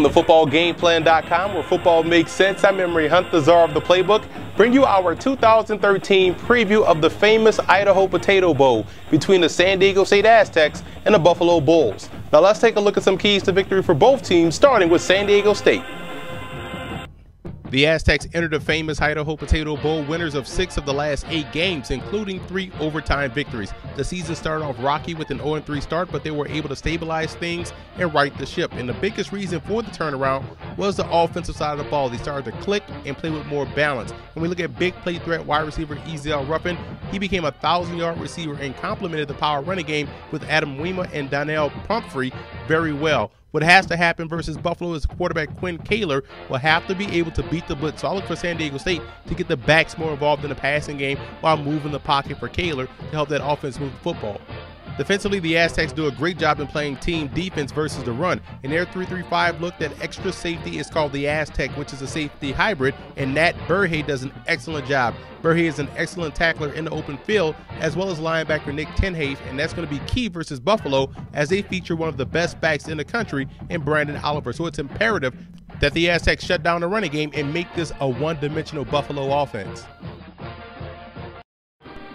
the footballgameplan.com, where football makes sense. I'm Emery Hunt, the czar of the playbook. Bring you our 2013 preview of the famous Idaho Potato Bowl between the San Diego State Aztecs and the Buffalo Bulls. Now let's take a look at some keys to victory for both teams, starting with San Diego State. The Aztecs entered the famous Idaho Potato Bowl winners of 6 of the last 8 games, including 3 overtime victories. The season started off rocky with an 0-3 start, but they were able to stabilize things and right the ship. And the biggest reason for the turnaround was the offensive side of the ball. They started to click and play with more balance. When we look at big play threat wide receiver Ezell Ruffin, he became a 1,000-yard receiver and complemented the power running game with Adam Weema and Donnell Pumphrey very well. What has to happen versus Buffalo is quarterback Quinn Kaler will have to be able to beat the blitz. So I look for San Diego State to get the backs more involved in the passing game while moving the pocket for Kaler to help that offense move the football. Defensively, the Aztecs do a great job in playing team defense versus the run. In their 3-3-5 look, that extra safety is called the Aztec, which is a safety hybrid, and Nat Burhay does an excellent job. Burhay is an excellent tackler in the open field, as well as linebacker Nick Tenhafe, and that's going to be key versus Buffalo as they feature one of the best backs in the country in Brandon Oliver. So it's imperative that the Aztecs shut down the running game and make this a one-dimensional Buffalo offense.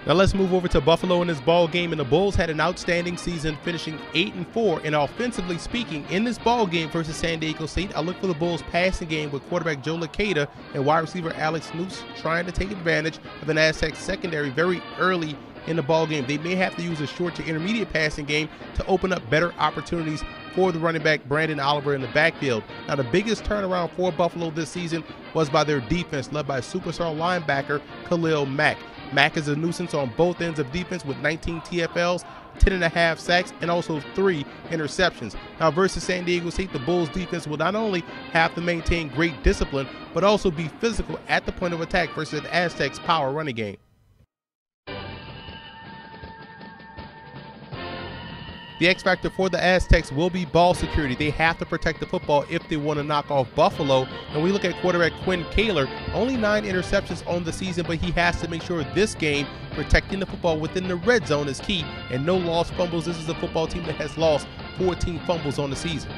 Now let's move over to Buffalo in this ball game, and the Bulls had an outstanding season, finishing 8-4. And offensively speaking, in this ball game versus San Diego State, I look for the Bulls' passing game with quarterback Joe Lacada and wide receiver Alex Noose trying to take advantage of an Aztec secondary very early in the ball game. They may have to use a short to intermediate passing game to open up better opportunities for the running back Brandon Oliver in the backfield. Now the biggest turnaround for Buffalo this season was by their defense, led by superstar linebacker Khalil Mack. Mack is a nuisance on both ends of defense with 19 TFLs, 10.5 sacks, and also 3 interceptions. Now versus San Diego State, the Bulls defense will not only have to maintain great discipline, but also be physical at the point of attack versus the Aztecs' power running game. The X factor for the Aztecs will be ball security. They have to protect the football if they want to knock off Buffalo. And we look at quarterback Quinn Kaler, only 9 interceptions on the season, but he has to make sure this game protecting the football within the red zone is key, and no lost fumbles. This is a football team that has lost 14 fumbles on the season.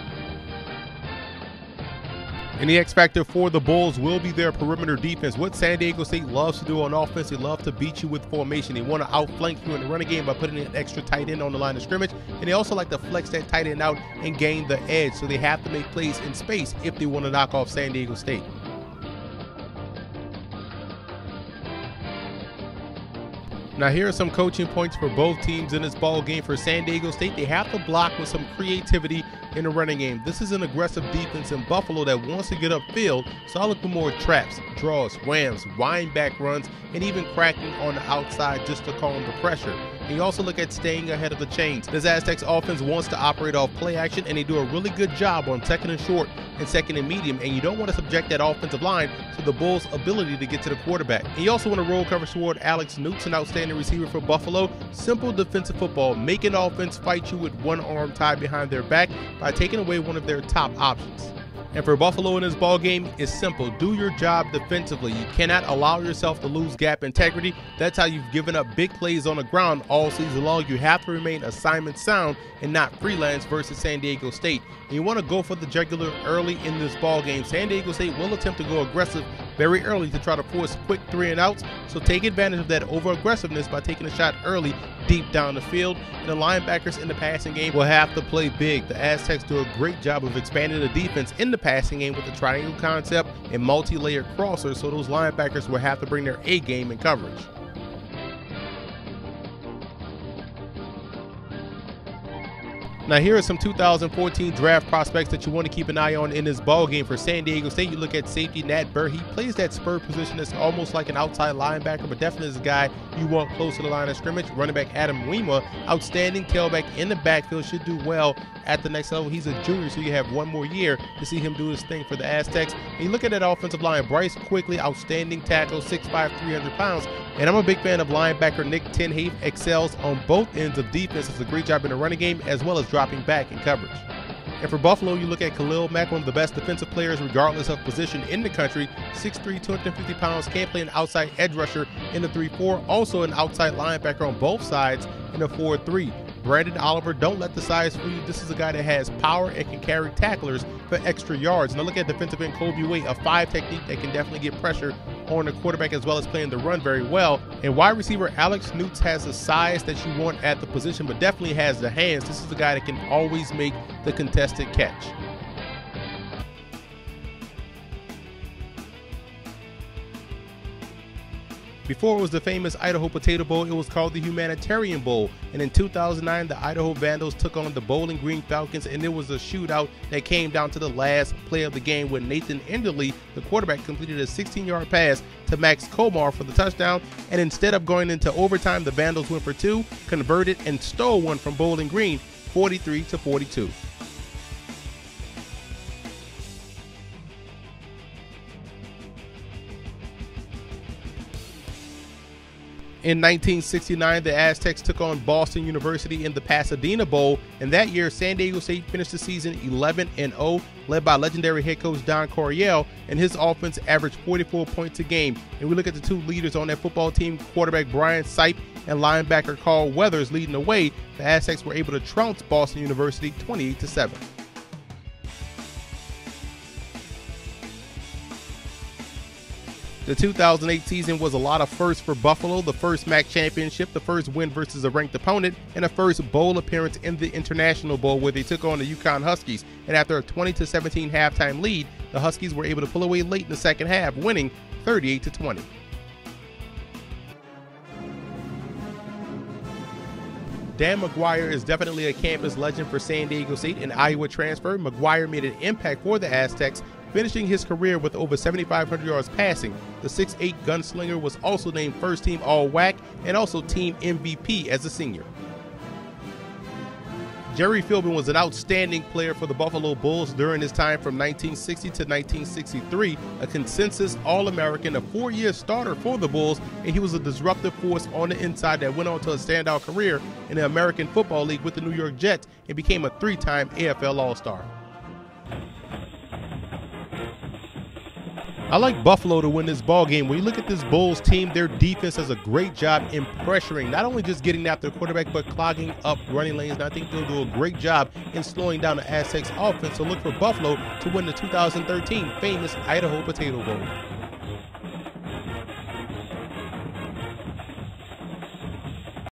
And the X factor for the Bulls will be their perimeter defense. What San Diego State loves to do on offense, they love to beat you with formation. They want to outflank you in the running game by putting an extra tight end on the line of scrimmage, and they also like to flex that tight end out and gain the edge. So they have to make plays in space if they want to knock off San Diego State. Now here are some coaching points for both teams in this ball game. For San Diego State, they have to block with some creativity in the running game. This is an aggressive defense in Buffalo that wants to get upfield, so I look for more traps, draws, whams, wind back runs, and even cracking on the outside just to calm the pressure. And you also look at staying ahead of the chains. This Aztecs offense wants to operate off play action, and they do a really good job on second and short and second and medium, and you don't want to subject that offensive line to the Bulls' ability to get to the quarterback. And you also want to roll coverage toward Alex Noose, an outstanding receiver for Buffalo. Simple defensive football, making offense fight you with one arm tied behind their back by taking away one of their top options. And for Buffalo in this ball game, it's simple. Do your job defensively. You cannot allow yourself to lose gap integrity. That's how you've given up big plays on the ground all season long. You have to remain assignment sound and not freelance versus San Diego State. And you want to go for the jugular early in this ball game. San Diego State will attempt to go aggressive very early to try to force quick 3 and outs. So take advantage of that over aggressiveness by taking a shot early deep down the field. And the linebackers in the passing game will have to play big. The Aztecs do a great job of expanding the defense in the passing game with the triangle concept and multi-layered crossers, so those linebackers will have to bring their A game in coverage. Now here are some 2014 draft prospects that you want to keep an eye on in this ball game. For San Diego State, you look at safety Nat Burhay. He plays that spur position that's almost like an outside linebacker, but definitely is a guy you want close to the line of scrimmage. Running back Adam Weema, outstanding tailback in the backfield, should do well at the next level. He's a junior, so you have one more year to see him do his thing for the Aztecs. And you look at that offensive line, Bryce Quickly, outstanding tackle, 6'5", 300 pounds. And I'm a big fan of linebacker Nick Tenhafe. Excels on both ends of defense. Does a great job in the running game as well as dropping back in coverage. And for Buffalo, you look at Khalil Mack, one of the best defensive players regardless of position in the country. 6'3", 250 pounds, can play an outside edge rusher in the 3-4, also an outside linebacker on both sides in the 4-3. Brandon Oliver, don't let the size fool you. This is a guy that has power and can carry tacklers for extra yards. Now look at defensive end Kobe Wade, a 5 technique that can definitely get pressure on the quarterback as well as playing the run very well. And wide receiver Alex Newts has the size that you want at the position, but definitely has the hands. This is a guy that can always make the contested catch. Before it was the famous Idaho Potato Bowl, it was called the Humanitarian Bowl. And in 2009, the Idaho Vandals took on the Bowling Green Falcons, and it was a shootout that came down to the last play of the game when Nathan Enderle, the quarterback, completed a 16-yard pass to Max Komar for the touchdown. And instead of going into overtime, the Vandals went for 2, converted, and stole one from Bowling Green, 43-42. In 1969, the Aztecs took on Boston University in the Pasadena Bowl, and that year San Diego State finished the season 11-0, led by legendary head coach Don Coryell, and his offense averaged 44 points a game. And we look at the 2 leaders on that football team, quarterback Brian Sipe and linebacker Carl Weathers leading the way. The Aztecs were able to trounce Boston University 28-7. The 2008 season was a lot of firsts for Buffalo: the first MAC championship, the first win versus a ranked opponent, and the first bowl appearance in the International Bowl where they took on the Yukon Huskies. And after a 20-17 halftime lead, the Huskies were able to pull away late in the second half, winning 38-20. Dan McGuire is definitely a campus legend for San Diego State, an Iowa transfer. McGuire made an impact for the Aztecs, finishing his career with over 7,500 yards passing. The 6'8" gunslinger was also named first team All-WAC and also team MVP as a senior. Jerry Philbin was an outstanding player for the Buffalo Bulls during his time from 1960 to 1963, a consensus All-American, a 4-year starter for the Bulls, and he was a disruptive force on the inside that went on to a standout career in the American Football League with the New York Jets and became a 3-time AFL All-Star. I like Buffalo to win this ball game. When you look at this Bulls team, their defense does a great job in pressuring, not only just getting after the quarterback, but clogging up running lanes. And I think they'll do a great job in slowing down the Aztecs offense. So look for Buffalo to win the 2013 famous Idaho Potato Bowl.